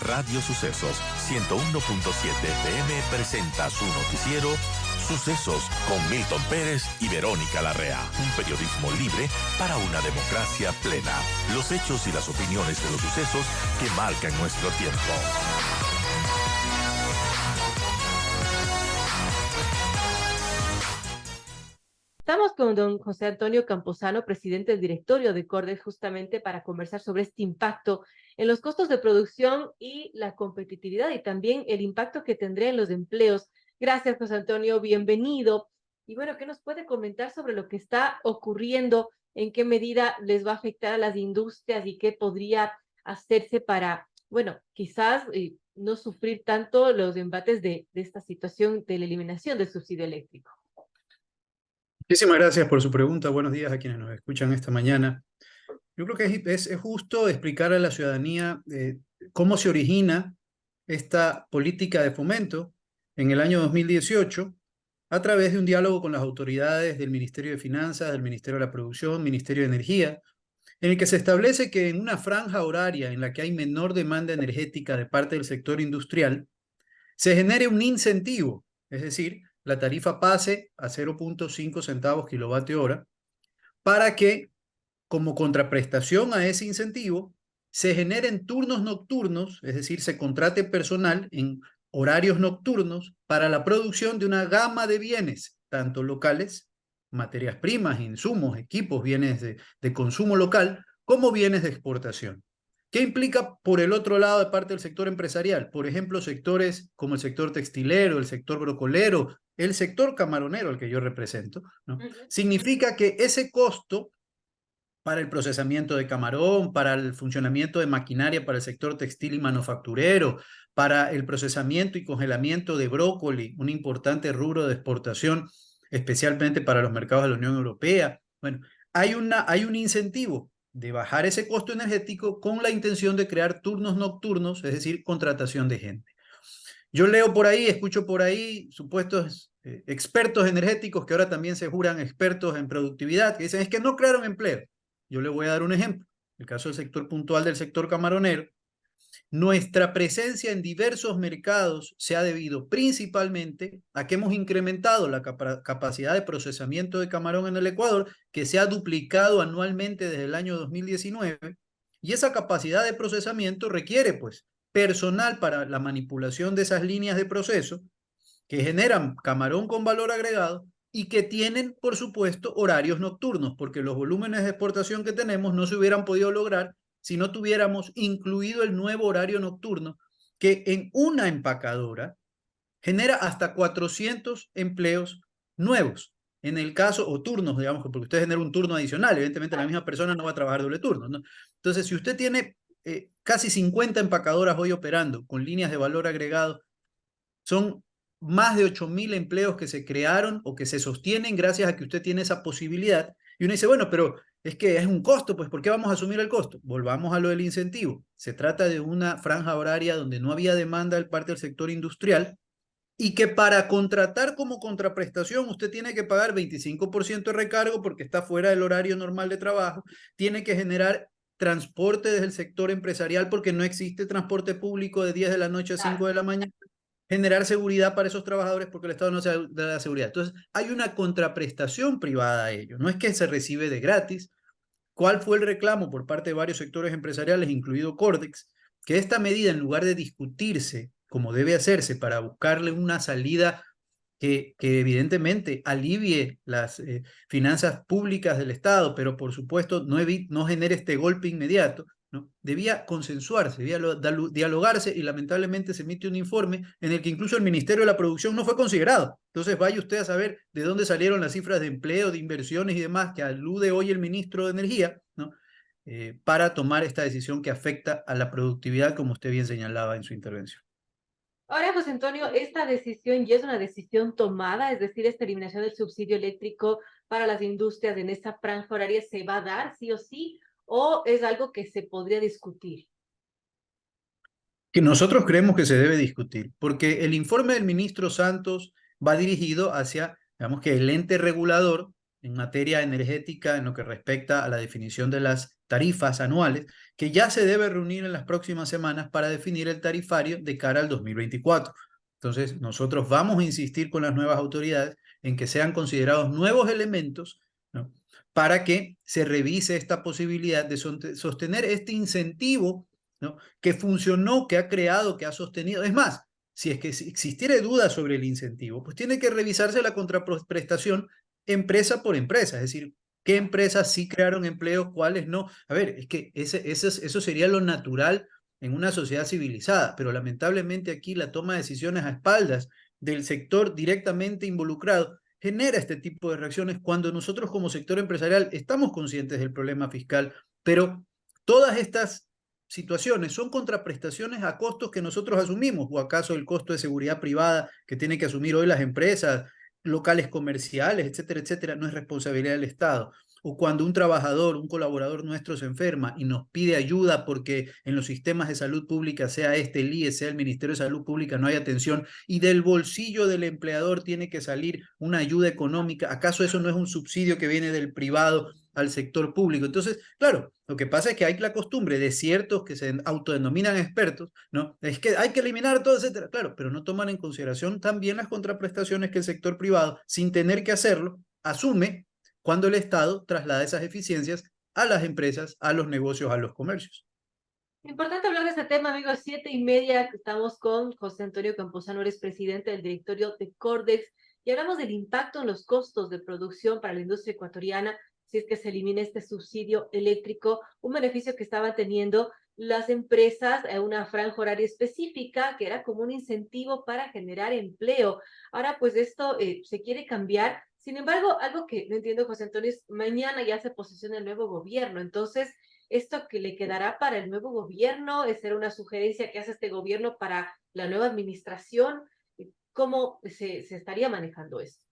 Radio Sucesos 101.7 FM presenta su noticiero Sucesos con Milton Pérez y Verónica Larrea. Un periodismo libre para una democracia plena. Los hechos y las opiniones de los sucesos que marcan nuestro tiempo. Estamos con don José Antonio Camposano, presidente del directorio de Cordex, justamente para conversar sobre este impacto en los costos de producción y la competitividad y también el impacto que tendría en los empleos. Gracias, José Antonio, bienvenido. Y bueno, ¿qué nos puede comentar sobre lo que está ocurriendo? ¿En qué medida les va a afectar a las industrias y qué podría hacerse para, bueno, quizás no sufrir tanto los embates de esta situación de la eliminación del subsidio eléctrico? Muchísimas gracias por su pregunta. Buenos días a quienes nos escuchan esta mañana. Yo creo que es justo explicar a la ciudadanía cómo se origina esta política de fomento en el año 2018 a través de un diálogo con las autoridades del Ministerio de Finanzas, del Ministerio de la Producción, Ministerio de Energía, en el que se establece que en una franja horaria en la que hay menor demanda energética de parte del sector industrial, se genere un incentivo, es decir, la tarifa pase a 0.5 centavos kilovatio hora, para que, como contraprestación a ese incentivo, se generen turnos nocturnos, es decir, se contrate personal en horarios nocturnos para la producción de una gama de bienes, tanto locales, materias primas, insumos, equipos, bienes de consumo local, como bienes de exportación. ¿Qué implica por el otro lado de parte del sector empresarial? Por ejemplo, sectores como el sector textilero, el sector brocolero, el sector camaronero, al que yo represento, ¿no? Significa que ese costo para el procesamiento de camarón, para el funcionamiento de maquinaria para el sector textil y manufacturero, para el procesamiento y congelamiento de brócoli, un importante rubro de exportación, especialmente para los mercados de la Unión Europea. Bueno, hay un incentivo de bajar ese costo energético con la intención de crear turnos nocturnos, es decir, contratación de gente. Yo leo por ahí, escucho por ahí supuestos expertos energéticos que ahora también se juran expertos en productividad, que dicen es que no crearon empleo. Yo le voy a dar un ejemplo. El caso del sector puntual del sector camaronero. Nuestra presencia en diversos mercados se ha debido principalmente a que hemos incrementado la capacidad de procesamiento de camarón en el Ecuador, que se ha duplicado anualmente desde el año 2019, y esa capacidad de procesamiento requiere, pues, personal para la manipulación de esas líneas de proceso que generan camarón con valor agregado y que tienen, por supuesto, horarios nocturnos, porque los volúmenes de exportación que tenemos no se hubieran podido lograr si no tuviéramos incluido el nuevo horario nocturno, que en una empacadora genera hasta 400 empleos nuevos. En el caso, o turnos, digamos, porque usted genera un turno adicional, evidentemente la misma persona no va a trabajar doble turno, ¿no? Entonces, si usted tiene casi 50 empacadoras hoy operando con líneas de valor agregado, son más de 8.000 empleos que se crearon o que se sostienen gracias a que usted tiene esa posibilidad. Y uno dice, bueno, pero es que es un costo, pues ¿por qué vamos a asumir el costo? Volvamos a lo del incentivo. Se trata de una franja horaria donde no había demanda de parte del sector industrial y que para contratar como contraprestación usted tiene que pagar 25% de recargo porque está fuera del horario normal de trabajo, tiene que generar transporte desde el sector empresarial porque no existe transporte público de 10 de la noche a 5 de la mañana, generar seguridad para esos trabajadores porque el Estado no se da la seguridad. Entonces, hay una contraprestación privada a ello. No es que se recibe de gratis. ¿Cuál fue el reclamo por parte de varios sectores empresariales, incluido Cordex? Que esta medida, en lugar de discutirse como debe hacerse para buscarle una salida que evidentemente alivie las finanzas públicas del Estado, pero por supuesto no genere este golpe inmediato, ¿no? Debía consensuarse, debía dialogarse y lamentablemente se emite un informe en el que incluso el Ministerio de la Producción no fue considerado. Entonces vaya usted a saber de dónde salieron las cifras de empleo, de inversiones y demás que alude hoy el ministro de Energía, ¿no? Para tomar esta decisión que afecta a la productividad, como usted bien señalaba en su intervención. Ahora, José Antonio, ¿esta decisión ya es una decisión tomada? Es decir, esta eliminación del subsidio eléctrico para las industrias en esta franja horaria se va a dar sí o sí, o es algo que se podría discutir. Que nosotros creemos que se debe discutir, porque el informe del ministro Santos va dirigido hacia, digamos que el ente regulador en materia energética en lo que respecta a la definición de las tarifas anuales, que ya se debe reunir en las próximas semanas para definir el tarifario de cara al 2024. Entonces, nosotros vamos a insistir con las nuevas autoridades en que sean considerados nuevos elementos, ¿no?, para que se revise esta posibilidad de sostener este incentivo, ¿no?, que funcionó, que ha creado, que ha sostenido. Es más, si es que existiera duda sobre el incentivo, pues tiene que revisarse la contraprestación empresa por empresa, es decir, qué empresas sí crearon empleos, cuáles no. A ver, es que eso sería lo natural en una sociedad civilizada, pero lamentablemente aquí la toma de decisiones a espaldas del sector directamente involucrado genera este tipo de reacciones cuando nosotros como sector empresarial estamos conscientes del problema fiscal, pero todas estas situaciones son contraprestaciones a costos que nosotros asumimos, o acaso el costo de seguridad privada que tienen que asumir hoy las empresas, locales comerciales, etcétera, etcétera, no es responsabilidad del Estado. O cuando un trabajador, un colaborador nuestro se enferma y nos pide ayuda porque en los sistemas de salud pública, sea este el IES, sea el Ministerio de Salud Pública, no hay atención y del bolsillo del empleador tiene que salir una ayuda económica. ¿Acaso eso no es un subsidio que viene del privado al sector público? Entonces, claro, lo que pasa es que hay la costumbre de ciertos que se autodenominan expertos, ¿no? Es que hay que eliminar todo, etcétera. Claro, pero no toman en consideración también las contraprestaciones que el sector privado, sin tener que hacerlo, asume cuando el Estado traslada esas eficiencias a las empresas, a los negocios, a los comercios. Importante hablar de este tema, amigos. 7:30, estamos con José Antonio Campuzano, eres presidente del directorio de Cordex, y hablamos del impacto en los costos de producción para la industria ecuatoriana si es que se elimina este subsidio eléctrico, un beneficio que estaban teniendo las empresas en una franja horaria específica, que era como un incentivo para generar empleo. Ahora, pues esto se quiere cambiar. Sin embargo, algo que no entiendo, José Antonio, es mañana ya se posiciona el nuevo gobierno. Entonces, ¿esto que le quedará para el nuevo gobierno? ¿Es ser una sugerencia que hace este gobierno para la nueva administración? ¿Cómo se estaría manejando esto?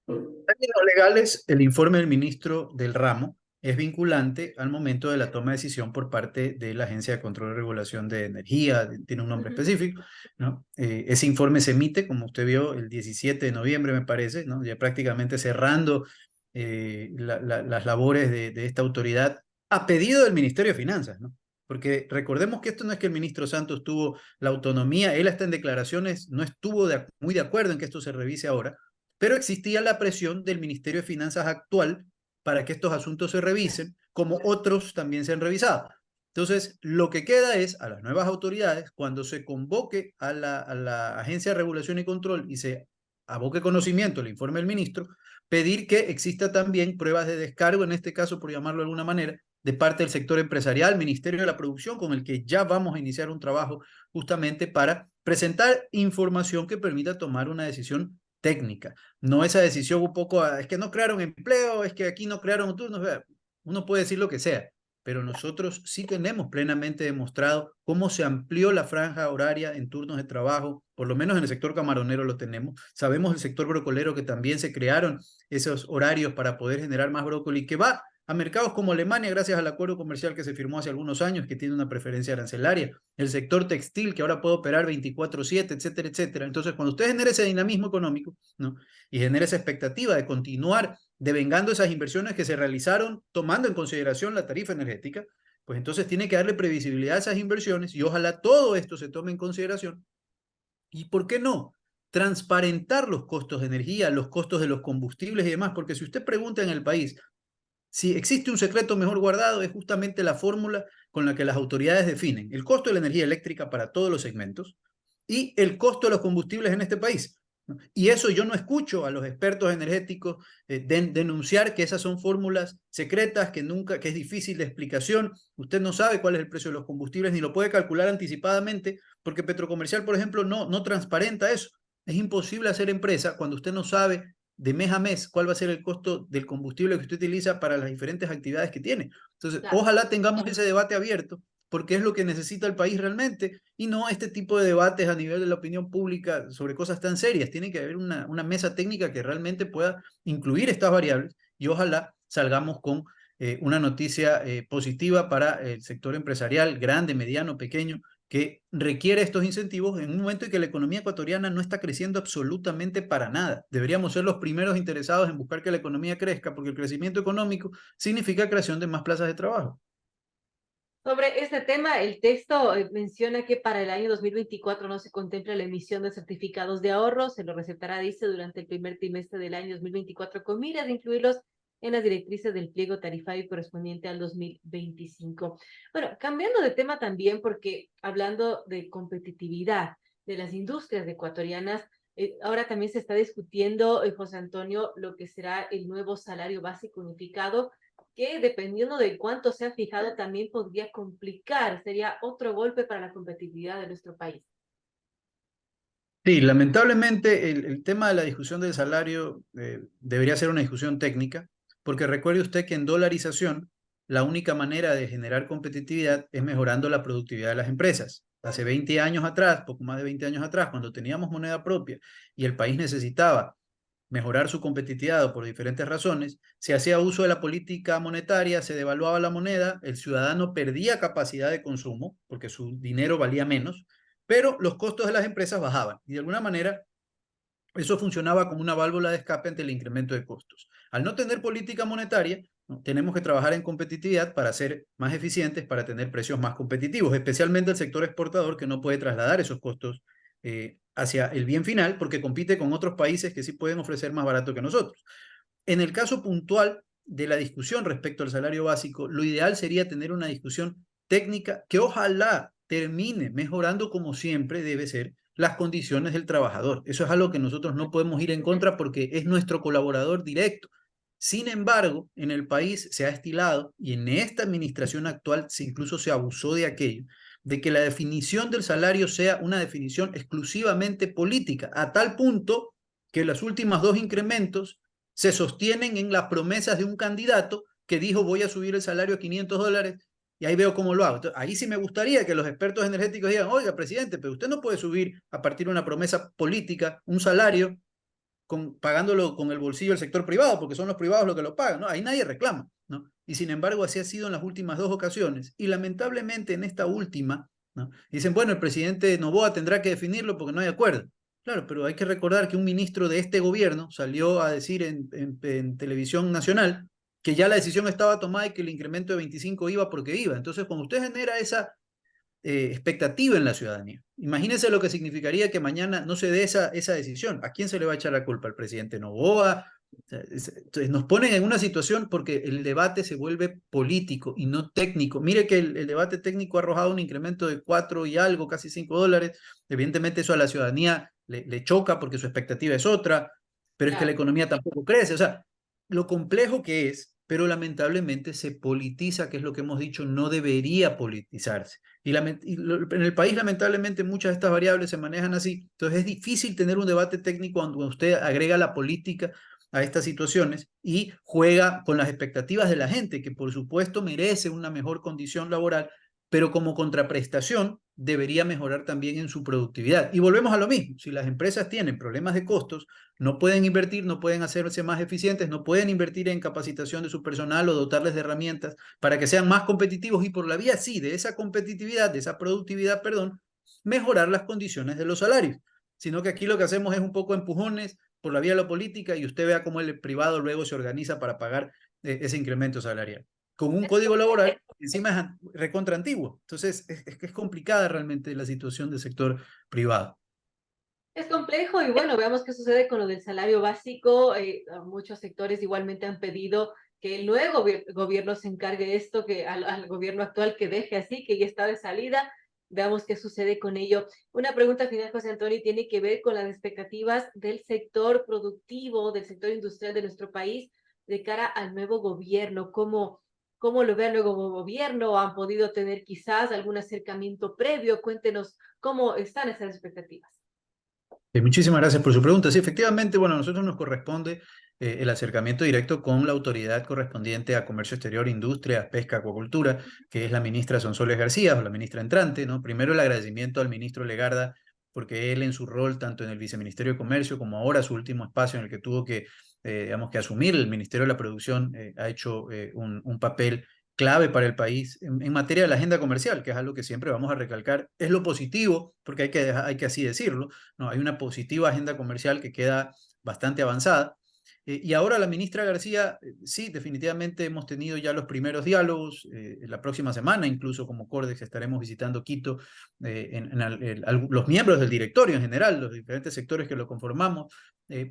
En términos legales, el informe del ministro del ramo es vinculante al momento de la toma de decisión por parte de la Agencia de Control y Regulación de Energía, tiene un nombre específico, ¿no? Ese informe se emite, como usted vio, el 17 de noviembre, me parece, ¿no?, ya prácticamente cerrando las labores de esta autoridad a pedido del Ministerio de Finanzas, ¿no? Porque recordemos que esto no es que el ministro Santos tuvo la autonomía, él hasta en declaraciones no estuvo muy de acuerdo en que esto se revise ahora, pero existía la presión del Ministerio de Finanzas actual para que estos asuntos se revisen, como otros también se han revisado. Entonces, lo que queda es a las nuevas autoridades, cuando se convoque a la Agencia de Regulación y Control y se aboque conocimiento el informe del ministro, pedir que exista también pruebas de descargo, en este caso, por llamarlo de alguna manera, de parte del sector empresarial, Ministerio de la Producción, con el que ya vamos a iniciar un trabajo justamente para presentar información que permita tomar una decisión técnica, no esa decisión un poco, es que no crearon empleo, es que aquí no crearon, uno puede decir lo que sea, pero nosotros sí tenemos plenamente demostrado cómo se amplió la franja horaria en turnos de trabajo, por lo menos en el sector camaronero lo tenemos, sabemos el sector brocolero que también se crearon esos horarios para poder generar más brócoli, que va a mercados como Alemania gracias al acuerdo comercial que se firmó hace algunos años, que tiene una preferencia arancelaria, el sector textil que ahora puede operar 24/7, etcétera, etcétera. Entonces, cuando usted genera ese dinamismo económico, ¿no?, y genera esa expectativa de continuar devengando esas inversiones que se realizaron tomando en consideración la tarifa energética, pues entonces tiene que darle previsibilidad a esas inversiones y ojalá todo esto se tome en consideración. ¿Y por qué no? Transparentar los costos de energía, los costos de los combustibles y demás, porque si usted pregunta en el país, si existe un secreto mejor guardado, es justamente la fórmula con la que las autoridades definen el costo de la energía eléctrica para todos los segmentos y el costo de los combustibles en este país, ¿no? Y eso yo no escucho a los expertos energéticos denunciar que esas son fórmulas secretas, que es difícil de explicación. Usted no sabe cuál es el precio de los combustibles ni lo puede calcular anticipadamente porque Petrocomercial, por ejemplo, no transparenta eso. Es imposible hacer empresa cuando usted no sabe de mes a mes cuál va a ser el costo del combustible que usted utiliza para las diferentes actividades que tiene. Entonces, Claro. ojalá tengamos ese debate abierto, porque es lo que necesita el país realmente, y no este tipo de debates a nivel de la opinión pública sobre cosas tan serias. Tiene que haber una mesa técnica que realmente pueda incluir estas variables, y ojalá salgamos con una noticia positiva para el sector empresarial, grande, mediano, pequeño, que requiere estos incentivos en un momento en que la economía ecuatoriana no está creciendo absolutamente para nada. Deberíamos ser los primeros interesados en buscar que la economía crezca, porque el crecimiento económico significa creación de más plazas de trabajo. Sobre este tema, el texto menciona que para el año 2024 no se contempla la emisión de certificados de ahorro, se lo recetará, dice, durante el primer trimestre del año 2024 con miras de incluirlos en las directrices del pliego tarifario correspondiente al 2025. Bueno, cambiando de tema también, porque hablando de competitividad de las industrias ecuatorianas, ahora también se está discutiendo, José Antonio, lo que será el nuevo salario básico unificado, que dependiendo de cuánto se ha fijado también podría complicar, sería otro golpe para la competitividad de nuestro país. Sí, lamentablemente el tema de la discusión del salario debería ser una discusión técnica, porque recuerde usted que en dolarización la única manera de generar competitividad es mejorando la productividad de las empresas. Hace 20 años atrás, poco más de 20 años atrás, cuando teníamos moneda propia y el país necesitaba mejorar su competitividad por diferentes razones, se hacía uso de la política monetaria, se devaluaba la moneda, el ciudadano perdía capacidad de consumo porque su dinero valía menos, pero los costos de las empresas bajaban y de alguna manera eso funcionaba como una válvula de escape ante el incremento de costos. Al no tener política monetaria, ¿no?, tenemos que trabajar en competitividad para ser más eficientes, para tener precios más competitivos, especialmente el sector exportador que no puede trasladar esos costos hacia el bien final porque compite con otros países que sí pueden ofrecer más barato que nosotros. En el caso puntual de la discusión respecto al salario básico, lo ideal sería tener una discusión técnica que ojalá termine mejorando, como siempre debe ser, las condiciones del trabajador. Eso es algo que nosotros no podemos ir en contra porque es nuestro colaborador directo. Sin embargo, en el país se ha estilado, y en esta administración actual incluso se abusó de aquello, de que la definición del salario sea una definición exclusivamente política, a tal punto que los últimos dos incrementos se sostienen en las promesas de un candidato que dijo voy a subir el salario a $500 y ahí veo cómo lo hago. Entonces, ahí sí me gustaría que los expertos energéticos digan, oiga, presidente, pero usted no puede subir a partir de una promesa política un salario pagándolo con el bolsillo del sector privado, porque son los privados los que lo pagan, ¿no? Ahí nadie reclama, ¿no? Y sin embargo, así ha sido en las últimas dos ocasiones. Y lamentablemente en esta última, ¿no?, dicen, bueno, el presidente Noboa tendrá que definirlo porque no hay acuerdo. Claro, pero hay que recordar que un ministro de este gobierno salió a decir en televisión nacional que ya la decisión estaba tomada y que el incremento de 25 iba porque iba. Entonces, cuando usted genera esa expectativa en la ciudadanía. Imagínense lo que significaría que mañana no se dé esa decisión. ¿A quién se le va a echar la culpa? ¿Al presidente Noboa? Entonces nos ponen en una situación porque el debate se vuelve político y no técnico. Mire que el debate técnico ha arrojado un incremento de 4 y algo, casi $5. Evidentemente eso a la ciudadanía le choca porque su expectativa es otra, pero es que la economía tampoco crece. O sea, lo complejo que es, pero lamentablemente se politiza, que es lo que hemos dicho, no debería politizarse. En el país, lamentablemente, muchas de estas variables se manejan así. Entonces, es difícil tener un debate técnico cuando usted agrega la política a estas situaciones y juega con las expectativas de la gente, que por supuesto merece una mejor condición laboral, pero como contraprestación debería mejorar también en su productividad. Y volvemos a lo mismo, si las empresas tienen problemas de costos, no pueden invertir, no pueden hacerse más eficientes, no pueden invertir en capacitación de su personal o dotarles de herramientas para que sean más competitivos y por la vía, sí, de esa competitividad, de esa productividad, perdón, mejorar las condiciones de los salarios. Sino que aquí lo que hacemos es un poco empujones por la vía de la política y usted vea cómo el privado luego se organiza para pagar ese incremento salarial con un código laboral que encima es recontra antiguo. Entonces, es complicada realmente la situación del sector privado. Es complejo y bueno, veamos qué sucede con lo del salario básico. Muchos sectores igualmente han pedido que el nuevo gobierno se encargue de esto, que al gobierno actual que deje así, que ya está de salida. Veamos qué sucede con ello. Una pregunta final, José Antonio, tiene que ver con las expectativas del sector productivo, del sector industrial de nuestro país de cara al nuevo gobierno. ¿Cómo lo ve el nuevo gobierno? ¿Han podido tener quizás algún acercamiento previo? Cuéntenos cómo están esas expectativas. Muchísimas gracias por su pregunta. Sí, efectivamente, bueno, a nosotros nos corresponde el acercamiento directo con la autoridad correspondiente a Comercio Exterior, Industria, Pesca, Acuacultura, que es la ministra Sonsoles García, o la ministra entrante, ¿no? Primero el agradecimiento al ministro Legarda, porque él en su rol, tanto en el Viceministerio de Comercio como ahora su último espacio en el que tuvo que, digamos, que asumir el Ministerio de la Producción, ha hecho un papel clave para el país en materia de la agenda comercial, que es algo que siempre vamos a recalcar. Es lo positivo, porque hay que así decirlo, ¿no? Hay una positiva agenda comercial que queda bastante avanzada. Y ahora la ministra García, sí, definitivamente hemos tenido ya los primeros diálogos. La próxima semana, incluso como Cordex, estaremos visitando Quito, los miembros del directorio en general, los diferentes sectores que lo conformamos,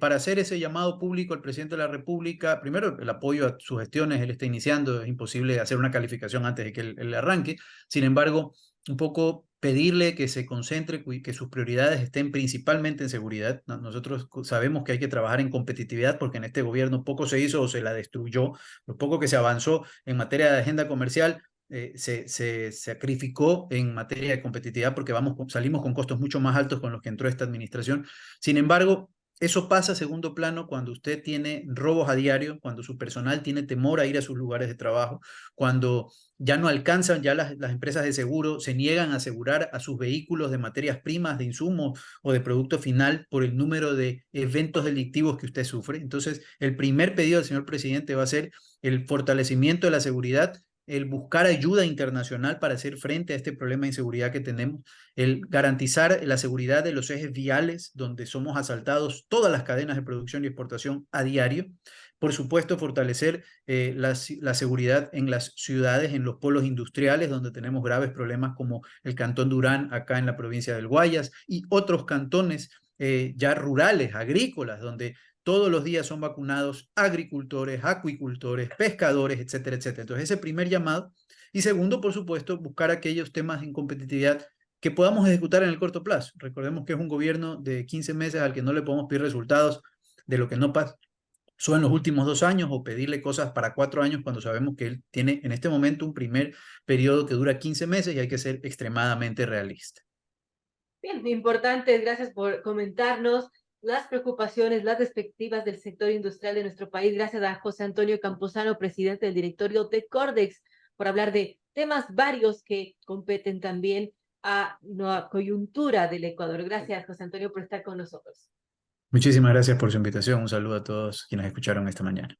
para hacer ese llamado público al presidente de la República. Primero, el apoyo a sus gestiones, él está iniciando, es imposible hacer una calificación antes de que él arranque. Sin embargo, un poco pedirle que se concentre y que sus prioridades estén principalmente en seguridad. Nosotros sabemos que hay que trabajar en competitividad porque en este gobierno poco se hizo o se la destruyó. Lo poco que se avanzó en materia de agenda comercial se sacrificó en materia de competitividad porque salimos con costos mucho más altos con los que entró esta administración. Sin embargo, eso pasa a segundo plano cuando usted tiene robos a diario, cuando su personal tiene temor a ir a sus lugares de trabajo, cuando ya no alcanzan, ya las empresas de seguro se niegan a asegurar a sus vehículos de materias primas, de insumos o de producto final por el número de eventos delictivos que usted sufre. Entonces, el primer pedido del señor presidente va a ser el fortalecimiento de la seguridad, el buscar ayuda internacional para hacer frente a este problema de inseguridad que tenemos, el garantizar la seguridad de los ejes viales donde somos asaltados todas las cadenas de producción y exportación a diario. Por supuesto, fortalecer la seguridad en las ciudades, en los polos industriales, donde tenemos graves problemas como el Cantón Durán, acá en la provincia del Guayas, y otros cantones ya rurales, agrícolas, donde todos los días son vacunados agricultores, acuicultores, pescadores, etcétera, etcétera. Entonces, ese primer llamado. Y segundo, por supuesto, buscar aquellos temas en competitividad que podamos ejecutar en el corto plazo. Recordemos que es un gobierno de 15 meses al que no le podemos pedir resultados de lo que no pasó en los últimos 2 años o pedirle cosas para 4 años cuando sabemos que él tiene en este momento un primer periodo que dura 15 meses y hay que ser extremadamente realista. Bien, importante, gracias por comentarnos las preocupaciones, las perspectivas del sector industrial de nuestro país. Gracias a José Antonio Campuzano, presidente del directorio de Cordex, por hablar de temas varios que competen también a la coyuntura del Ecuador. Gracias, José Antonio, por estar con nosotros. Muchísimas gracias por su invitación. Un saludo a todos quienes escucharon esta mañana.